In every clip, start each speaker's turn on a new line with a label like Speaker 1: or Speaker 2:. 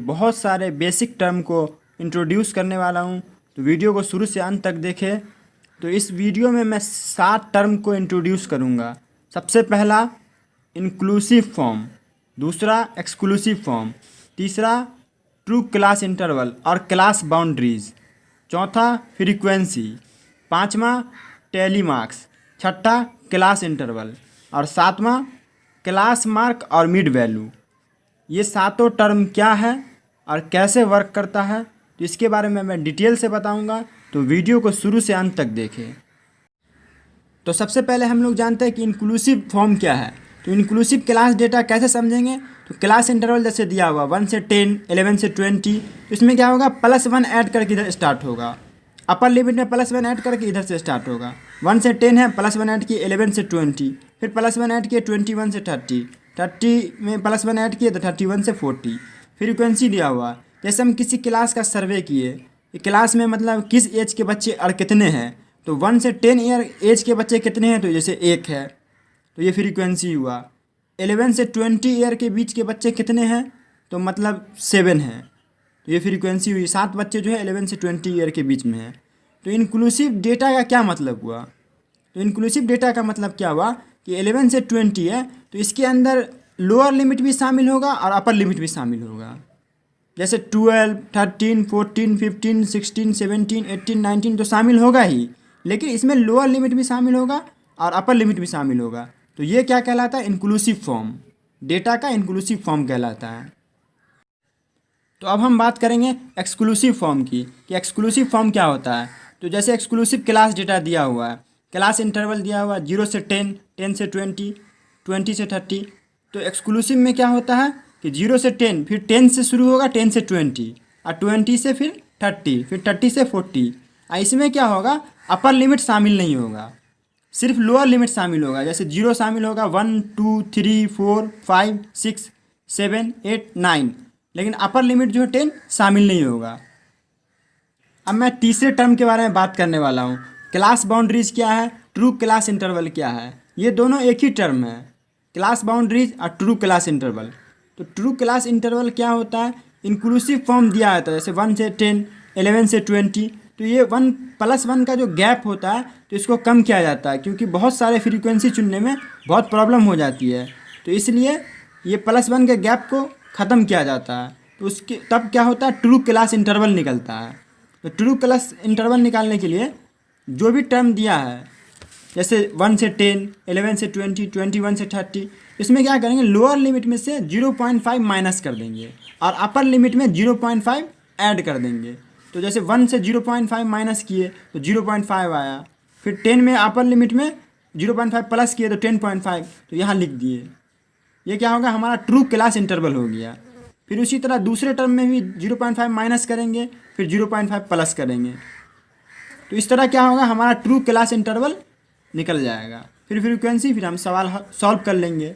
Speaker 1: बहुत सारे basic term को इंट्रोड्यूस करने वाला हूँ। तो वीडियो को शुरू से अंत तक देखें। तो इस वीडियो में मैं 7 टर्म को इंट्रोड्यूस करूँगा। सबसे पहला इंक्लूसिव फॉर्म, दूसरा एक्सक्लूसिव फॉर्म, तीसरा ट्रू क्लास इंटरवल और क्लास बाउंड्रीज, चौथा फ्रीक्वेंसी, पाँचवा टैली मार्क्स, छठा क्लास इंटरवल और सातवां क्लास मार्क और मिड वैल्यू। ये सातों टर्म क्या है और कैसे वर्क करता है तो इसके बारे में मैं डिटेल से बताऊंगा। तो वीडियो को शुरू से अंत तक देखें। तो सबसे पहले हम लोग जानते हैं कि इंक्लूसिव फॉर्म क्या है। तो इंक्लूसिव क्लास डेटा कैसे समझेंगे। तो क्लास इंटरवल जैसे दिया हुआ 1 से 10, 11 से 20, तो इसमें क्या होगा, +1 ऐड करके इधर स्टार्ट होगा। अपर लिमिट में +1 ऐड करके इधर से स्टार्ट होगा। 1 से 10 है, +1 ऐड किए 11 से 20, फिर +1 ऐड किए 21 से 30, 30 में +1 ऐड किए तो 31 से 40। फ्रीक्वेंसी दिया हुआ, जैसे हम किसी क्लास का सर्वे किए, क्लास में मतलब किस एज के बच्चे और कितने हैं। तो 1 से 10 ईयर एज के बच्चे कितने हैं, तो जैसे 1 है, तो ये फ्रीक्वेंसी हुआ। 11 से 20 ईयर के बीच के बच्चे कितने हैं, तो मतलब 7 हैं, तो ये फ्रीक्वेंसी हुई। 7 बच्चे जो है 11 से 20 ईयर के बीच में है। तो इंक्लूसिव डेटा का क्या मतलब हुआ। तो इंक्लूसिव डेटा का मतलब क्या हुआ कि 11 से 20 है तो इसके अंदर लोअर लिमिट भी शामिल होगा और अपर लिमिट भी शामिल होगा। जैसे 12, 13, 14, 15, 16, 17, 18, 19 तो शामिल होगा ही, लेकिन इसमें लोअर लिमिट भी शामिल होगा और अपर लिमिट भी शामिल होगा। तो ये क्या कहलाता है, इंक्लूसिव फॉर्म। डेटा का इंक्लूसिव फॉर्म कहलाता है। तो अब हम बात करेंगे एक्सक्लूसिव फॉर्म की कि एक्सक्लूसिव फॉर्म क्या होता है। तो जैसे एक्सक्लूसिव क्लास डेटा दिया हुआ है, क्लास इंटरवल दिया हुआ 0 से 10, 10 से 20, 20 से 30। तो एक्सक्लूसिव में क्या होता है कि 0 से 10, फिर 10 से शुरू होगा, 10 से 20 और 20 से फिर 30, फिर 30 से 40। इसमें क्या होगा, अपर लिमिट शामिल नहीं होगा, सिर्फ लोअर लिमिट शामिल होगा। जैसे 0 शामिल होगा 1, 2, 3, 4, 5, 6, 7, 8, 9, लेकिन अपर लिमिट जो है 10 शामिल नहीं होगा। अब मैं तीसरे टर्म के बारे में बात करने वाला हूँ। क्लास बाउंड्रीज क्या है, ट्रू क्लास इंटरवल क्या है। ये दोनों एक ही टर्म है, क्लास बाउंड्रीज और ट्रू क्लास इंटरवल। तो ट्रू क्लास इंटरवल क्या होता है, इंक्लूसिव फॉर्म दिया होता है जैसे 1 से 10, 11 से 20। तो ये 1+1 का जो गैप होता है तो इसको कम किया जाता है, क्योंकि बहुत सारे फ्रीक्वेंसी चुनने में बहुत प्रॉब्लम हो जाती है। तो इसलिए ये +1 के गैप को ख़त्म किया जाता है। तो उसके तब क्या होता है, ट्रू क्लास इंटरवल निकलता है। तो ट्रू क्लास इंटरवल निकालने के लिए जो भी टर्म दिया है, जैसे 1 से 10, 11 से 20, 21 से 30, इसमें क्या करेंगे, लोअर लिमिट में से 0.5 माइनस कर देंगे और अपर लिमिट में 0.5 ऐड कर देंगे। तो जैसे 1 से 0.5 माइनस किए तो 0.5 आया, फिर 10 में अपर लिमिट में 0.5 प्लस किए तो 10.5, तो यहाँ लिख दिए। ये क्या होगा, हमारा ट्रू क्लास इंटरवल हो गया। फिर उसी तरह दूसरे टर्म में भी 0.5 माइनस करेंगे, फिर 0.5 प्लस करेंगे। तो इस तरह क्या होगा, हमारा ट्रू क्लास इंटरवल निकल जाएगा। फिर फ्रीक्वेंसी, फिर हम सवाल सॉल्व कर लेंगे।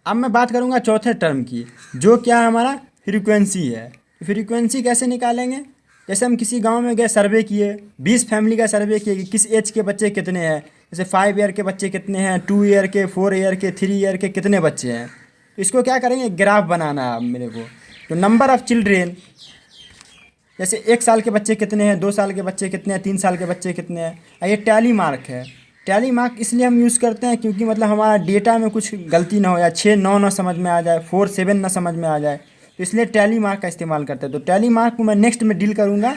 Speaker 1: अब मैं बात करूँगा चौथे टर्म की, जो क्या हमारा फ्रीक्वेंसी है। तो फ्रीक्वेंसी कैसे निकालेंगे, जैसे हम किसी गांव में गए, सर्वे किए, 20 फैमिली का सर्वे किए कि किस एज के बच्चे कितने हैं। जैसे 5 ईयर के बच्चे कितने हैं, 2 ईयर के, 4 ईयर के, 3 ईयर के कितने बच्चे हैं। तो इसको क्या करेंगे, ग्राफ बनाना है अब मेरे को। तो नंबर ऑफ़ चिल्ड्रेन, जैसे 1 साल के बच्चे कितने हैं, 2 साल के बच्चे कितने हैं, 3 साल के बच्चे कितने हैं। ये टैली मार्क है। टैली मार्क इसलिए हम यूज़ करते हैं क्योंकि मतलब हमारा डेटा में कुछ गलती ना हो जाए, 6, 9 ना समझ में आ जाए, 4, 7 ना समझ में आ जाए, तो इसलिए टैली मार्क का इस्तेमाल करते हैं। तो टैली मार्क को मैं नेक्स्ट में डील करूँगा,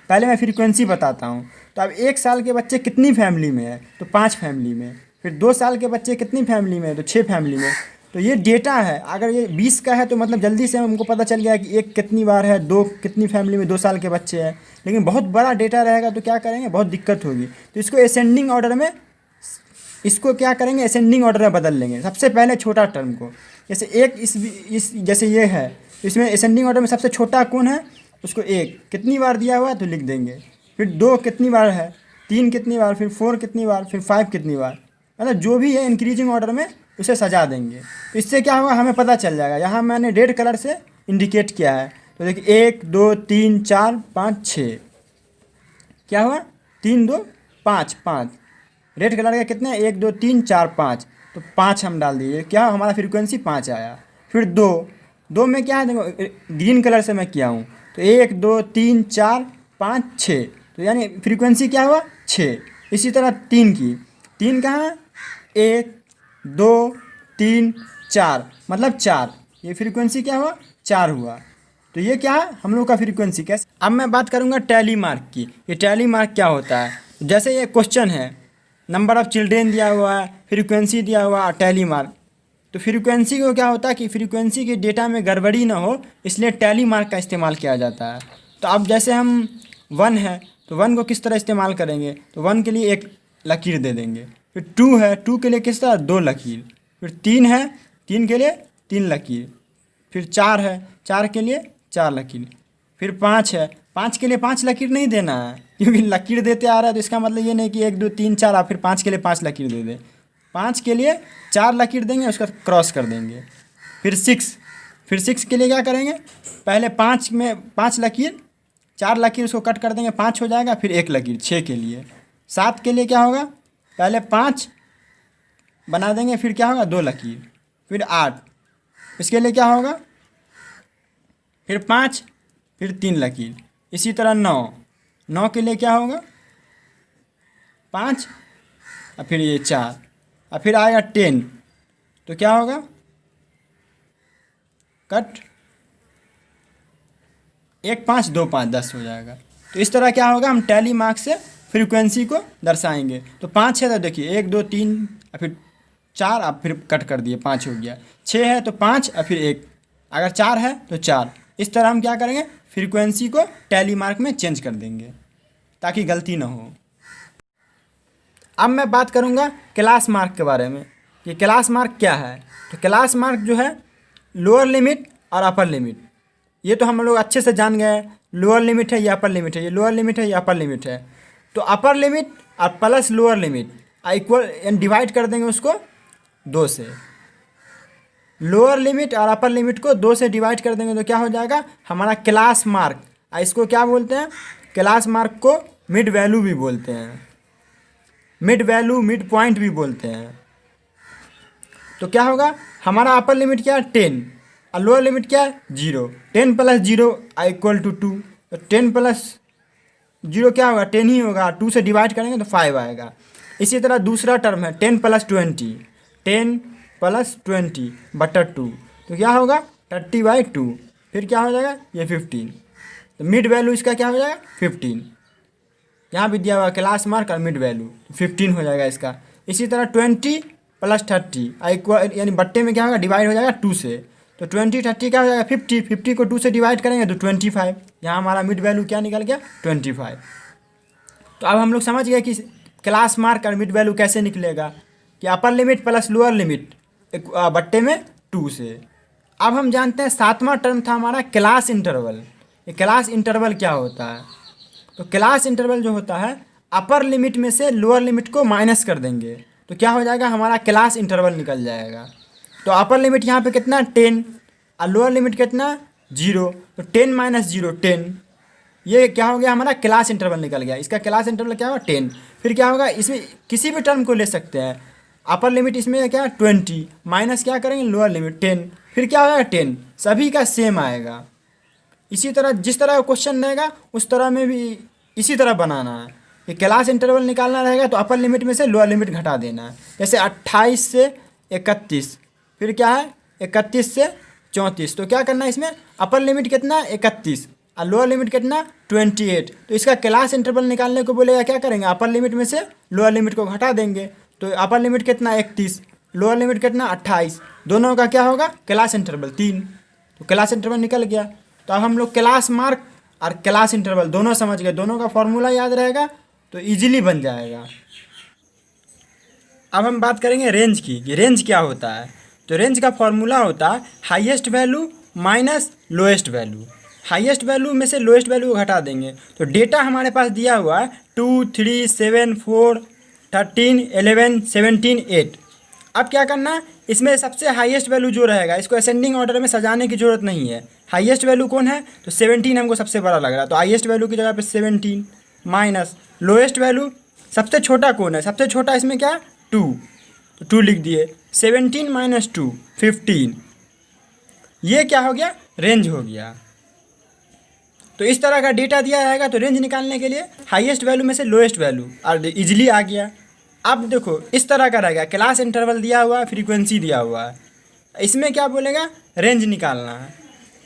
Speaker 1: पहले मैं फ्रीक्वेंसी बताता हूँ। तो अब 1 साल के बच्चे कितनी फैमिली में है, तो 5 फैमिली में। फिर 2 साल के बच्चे कितनी फैमिली में है, तो 6 फैमिली में। तो ये डेटा है, अगर ये 20 का है तो मतलब जल्दी से हमको पता चल गया कि 1 कितनी बार है, 2 कितनी फैमिली में 2 साल के बच्चे हैं। लेकिन बहुत बड़ा डेटा रहेगा तो क्या करेंगे, बहुत दिक्कत होगी। तो इसको असेंडिंग ऑर्डर में, इसको क्या करेंगे, असेंडिंग ऑर्डर में बदल लेंगे। सबसे पहले छोटा टर्म को, जैसे 1 इस जैसे ये है, तो इसमें असेंडिंग ऑर्डर में सबसे छोटा कौन है, उसको 1 कितनी बार दिया हुआ है तो लिख देंगे। फिर 2 कितनी बार है, 3 कितनी बार, फिर 4 कितनी बार, फिर 5 कितनी बार, मतलब जो भी है इंक्रीजिंग ऑर्डर में उसे सजा देंगे। तो इससे क्या होगा, हमें पता चल जाएगा। यहाँ मैंने रेड कलर से इंडिकेट किया है। तो देखिए 1, 2, 3, 4, 5, 6, क्या हुआ, 3, 2, 5, 5। रेड कलर के कितने, 1, 2, 3, 4, 5, तो 5 हम डाल दिए, क्या हमारा फ्रीक्वेंसी 5 आया। फिर 2, दो में क्या है, देखो ग्रीन कलर से मैं किया हूँ, तो 1 2 3 4 5 6, तो यानी फ्रीक्वेंसी क्या हुआ 6। इसी तरह 3 की, 3 कहाँ है, 1 2 3 4, मतलब 4, ये फ्रीक्वेंसी क्या हुआ 4 हुआ। तो ये क्या है हम लोग का फ्रीक्वेंसी। कैसे, अब मैं बात करूँगा टैली मार्क की। ये टैली मार्क क्या होता है, जैसे ये क्वेश्चन है, नंबर ऑफ़ चिल्ड्रेन दिया हुआ है, फ्रीक्वेंसी दिया हुआ है, टैली मार्क। तो फ्रीक्वेंसी को क्या होता है कि फ्रीक्वेंसी के डेटा में गड़बड़ी ना हो, इसलिए टैली मार्क का इस्तेमाल किया जाता है। तो अब जैसे हम 1 है तो 1 को किस तरह इस्तेमाल करेंगे, तो 1 के लिए एक लकीर दे देंगे। फिर 2 है, 2 के लिए किस तरह 2 लकीर। फिर 3 है, 3 के लिए 3 लकीर। फिर 4 है, 4 के लिए 4 लकीर। फिर 5 है, 5 के लिए 5 लकीर नहीं देना है, क्योंकि लकीर देते आ रहा है तो इसका मतलब ये नहीं कि 1 2 3 4 आप फिर 5 के लिए 5 लकीर दे दें। 5 के लिए 4 लकीर देंगे, उसका क्रॉस कर देंगे। फिर 6, फिर 6 के लिए क्या करेंगे, पहले 5 में 5 लकीर, 4 लकीर उसको कट कर देंगे, 5 हो जाएगा। फिर 1 लकीर 6 के लिए। 7 के लिए क्या होगा, पहले 5 बना देंगे, फिर क्या होगा 2 लकीर। फिर 8, इसके लिए क्या होगा, फिर 5, फिर 3 लकीर। इसी तरह 9, 9 के लिए क्या होगा 5 और फिर ये 4, और फिर आएगा 10, तो क्या होगा कट 1 5 2 5 10 हो जाएगा। तो इस तरह क्या होगा, हम टैली मार्क से फ्रीक्वेंसी को दर्शाएंगे। तो 5 है तो देखिए 1 2 3 और फिर 4, अब फिर कट कर दिए 5 हो गया। 6 है तो 5 और फिर 1, अगर 4 है तो 4। इस तरह हम क्या करेंगे, फ्रीक्वेंसी को टैली मार्क में चेंज कर देंगे ताकि गलती ना हो। अब मैं बात करूँगा क्लास मार्क के बारे में कि क्लास मार्क क्या है। तो क्लास मार्क जो है लोअर लिमिट और अपर लिमिट, ये तो हम लोग अच्छे से जान गए। लोअर लिमिट है, ये अपर लिमिट है, ये लोअर लिमिट है, ये अपर लिमिट है। तो अपर लिमिट और plus lower limit equal divide कर देंगे उसको 2 से। लोअर लिमिट और अपर लिमिट को 2 से डिवाइड कर देंगे तो क्या हो जाएगा हमारा क्लास मार्क। इसको क्या बोलते हैं, क्लास मार्क को मिड वैल्यू भी बोलते हैं, मिड वैल्यू मिड पॉइंट भी बोलते हैं। तो क्या होगा, हमारा अपर लिमिट क्या है 10 और लोअर लिमिट क्या है 0। 10 प्लस 0 इक्वल टू 2, तो 10 प्लस 0 क्या होगा 10 ही होगा। 2 से डिवाइड करेंगे तो 5 आएगा। इसी तरह दूसरा टर्म है 10 प्लस 20, 10 प्लस 20 बटा 2, तो क्या होगा 30/2। फिर क्या हो जाएगा ये 15, तो मिड वैल्यू इसका क्या हो जाएगा 15। यहाँ भी दिया हुआ क्लास मार्क और मिड वैल्यू 15 हो जाएगा इसका। इसी तरह 20 प्लस 30 इक्वल, यानी बट्टे में क्या होगा डिवाइड हो जाएगा 2 से, तो 20 30 क्या हो जाएगा 50, 50 को 2 से डिवाइड करेंगे तो 25। यहाँ हमारा मिड वैल्यू क्या निकल गया 25। तो अब हम लोग समझ गए कि क्लास मार्क और मिड वैल्यू कैसे निकलेगा, कि upper limit plus lower limit बट्टे में 2 से। अब हम जानते हैं 7वां टर्म था हमारा क्लास इंटरवल। ये क्लास इंटरवल क्या होता है, तो क्लास इंटरवल जो होता है अपर लिमिट में से लोअर लिमिट को माइनस कर देंगे तो क्या हो जाएगा हमारा क्लास इंटरवल निकल जाएगा। तो अपर लिमिट यहाँ पे कितना 10 और लोअर लिमिट कितना 0, तो 10 माइनस 0 10, ये क्या हो गया हमारा क्लास इंटरवल निकल गया। इसका क्लास इंटरवल क्या होगा 10। फिर क्या होगा, इसमें किसी भी टर्म को ले सकते हैं। अपर लिमिट इसमें क्या 20 माइनस क्या करेंगे लोअर लिमिट 10, फिर क्या होगा 10, सभी का सेम आएगा। इसी तरह जिस तरह का क्वेश्चन रहेगा उस तरह में भी इसी तरह बनाना है। कि क्लास इंटरवल निकालना रहेगा तो अपर लिमिट में से लोअर लिमिट घटा देना है। जैसे 28 से 31, फिर क्या है 31 से 34, तो क्या करना है इसमें अपर लिमिट कितना 31 और लोअर लिमिट कितना 28। तो इसका क्लास इंटरवल निकालने को बोलेगा क्या करेंगे, अपर लिमिट में से लोअर लिमिट को घटा देंगे। तो अपर लिमिट कितना 31, लोअर लिमिट कितना 28, दोनों का क्या होगा क्लास इंटरवल 3, तो क्लास इंटरवल निकल गया। तो अब हम लोग क्लास मार्क और क्लास इंटरवल दोनों समझ गए, दोनों का फॉर्मूला याद रहेगा तो इजीली बन जाएगा। अब हम बात करेंगे रेंज की, कि रेंज क्या होता है। तो रेंज का फॉर्मूला होता है highest value minus lowest value. Highest value में से लोएस्ट वैल्यू को घटा देंगे। तो डेटा हमारे पास दिया हुआ है 2 3 7 4 13 11 17 8। अब क्या करना है, इसमें सबसे हाईएस्ट वैल्यू जो रहेगा इसको असेंडिंग ऑर्डर में सजाने की ज़रूरत नहीं है। हाईएस्ट वैल्यू कौन है, तो 17 हमको सबसे बड़ा लग रहा है, तो हाईएस्ट वैल्यू की जगह पे 17 माइनस लोएस्ट वैल्यू सबसे छोटा कौन है, सबसे छोटा इसमें क्या है 2, तो 2 लिख दिए। 17 माइनस 2 15, ये क्या हो गया, रेंज हो गया। तो इस तरह का डेटा दिया जाएगा तो रेंज निकालने के लिए हाईएस्ट वैल्यू में से लोएस्ट वैल्यू और इजीली आ गया। अब देखो इस तरह का रहेगा, क्लास इंटरवल दिया हुआ है, फ्रीक्वेंसी दिया हुआ है, इसमें क्या बोलेगा, रेंज निकालना है।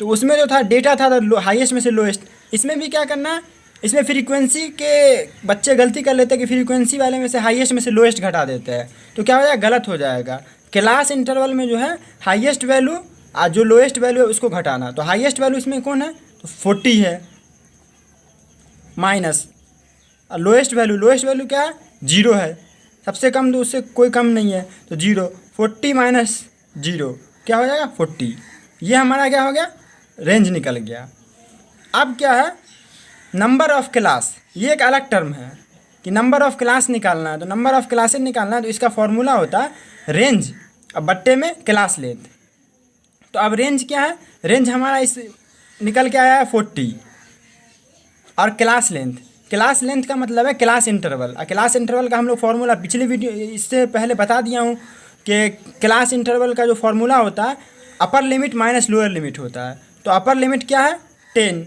Speaker 1: तो उसमें जो था डेटा था हाईएस्ट में से लोएस्ट, इसमें भी क्या करना है, इसमें फ्रीक्वेंसी के बच्चे गलती कर लेते हैं कि फ्रीक्वेंसी वाले में से हाईएस्ट में से लोएस्ट घटा देते हैं, तो क्या हो जाएगा, गलत हो जाएगा। क्लास इंटरवल में जो है हाईएस्ट वैल्यू और जो लोएस्ट वैल्यू है उसको घटाना, तो हाईएस्ट वैल्यू इसमें कौन है, तो 40 है, माइनस लोएस्ट वैल्यू क्या है, 0 है, सबसे कम तो उससे कोई कम नहीं है, तो 0, 40 माइनस 0 क्या हो जाएगा, 40। ये हमारा क्या हो गया, रेंज निकल गया। अब क्या है, नंबर ऑफ़ क्लास, ये एक अलग टर्म है कि नंबर ऑफ़ क्लास निकालना है। तो नंबर ऑफ़ क्लासेस निकालना है तो इसका फॉर्मूला होता है रेंज अब बट्टे में क्लास लेंथ। तो अब रेंज क्या है, रेंज हमारा इस निकल के आया है 40, और क्लास लेंथ का मतलब है क्लास इंटरवल। और क्लास इंटरवल का हम लोग फार्मूला पिछले वीडियो इससे पहले बता दिया हूँ कि क्लास इंटरवल का जो फार्मूला होता है upper limit minus lower limit होता है। तो अपर लिमिट क्या है, 10,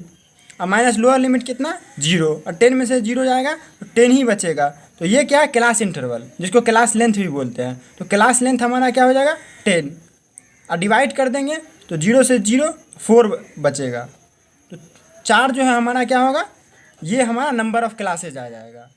Speaker 1: और माइनस लोअर लिमिट कितना, 0, और 10 में से 0 जाएगा तो 10 ही बचेगा। तो ये क्या है, क्लास इंटरवल, जिसको क्लास लेंथ भी बोलते हैं। तो क्लास लेंथ हमारा क्या हो जाएगा, 10, और डिवाइड कर देंगे तो 0 से 0 4 बचेगा। तो 4 जो है हमारा क्या होगा, ये हमारा नंबर ऑफ़ क्लासेज आ जाएगा।